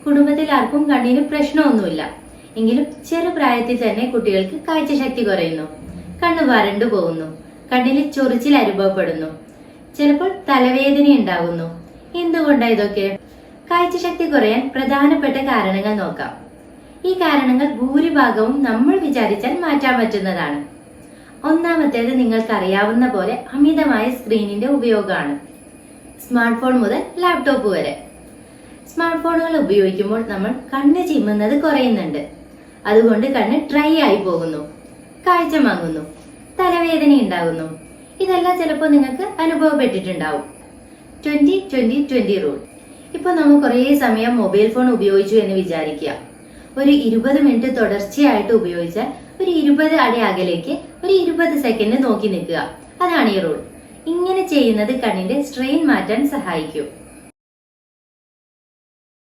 കുടുംബത്തിൽ ആർക്കും കണ്ണിന് പ്രശ്നമൊന്നുമില്ല. എങ്കിലും ചെറുപ്രായത്തിൽ തന്നെ കുട്ടികൾക്ക് കാഴ്ചശക്തി കുറയുന്നു, കണ്ണ് വരണ്ടു പോകുന്നു, കണ്ണിൽ ചൊറിച്ചിൽ അനുഭവപ്പെടുന്നു, ചിലപ്പോൾ തലവേദന ഉണ്ടാകുന്നു. എന്തുകൊണ്ടാ ഇതൊക്കെ? കാഴ്ചശക്തി കുറയാൻ പ്രധാനപ്പെട്ട കാരണങ്ങൾ നോക്കാം. ഈ കാരണങ്ങൾ ഭൂരിഭാഗവും നമ്മൾ വിചാരിച്ചാൽ മാറ്റാൻ പറ്റുന്നതാണ്. ഒന്നാമത്തേത് നിങ്ങൾക്കറിയാവുന്ന പോലെ അമിതമായ സ്ക്രീനിന്റെ ഉപയോഗമാണ്. സ്മാർട്ട് ഫോൺ മുതൽ ലാപ്ടോപ്പ് വരെ. സ്മാർട്ട് ഫോണുകൾ ഉപയോഗിക്കുമ്പോൾ നമ്മൾ കണ്ണ് ചിമ്മുന്നത് കുറയുന്നുണ്ട്. അതുകൊണ്ട് കണ്ണ് ഡ്രൈ ആയി പോകുന്നു, കാഴ്ച മങ്ങുന്നു, തലവേദന ഉണ്ടാകുന്നു. ഇതെല്ലാം ചിലപ്പോൾ നിങ്ങൾക്ക് അനുഭവപ്പെട്ടിട്ടുണ്ടാവും. 20-20-20 റൂൾ. ഇപ്പൊ നമ്മൾ കുറേ സമയം മൊബൈൽ ഫോൺ ഉപയോഗിച്ചു എന്ന് വിചാരിക്കുക. ഒരു 20 മിനിറ്റ് തുടർച്ചയായിട്ട് ഉപയോഗിച്ചാൽ ഒരു 20 അടി അകലേക്ക് ഒരു 20 സെക്കൻഡ് നോക്കി നിൽക്കുക. അതാണ് ഈ റൂൾ. ഇങ്ങനെ ചെയ്യുന്നത് കണ്ണിന്റെ സ്ട്രെയിൻ മാറ്റാൻ സഹായിക്കും.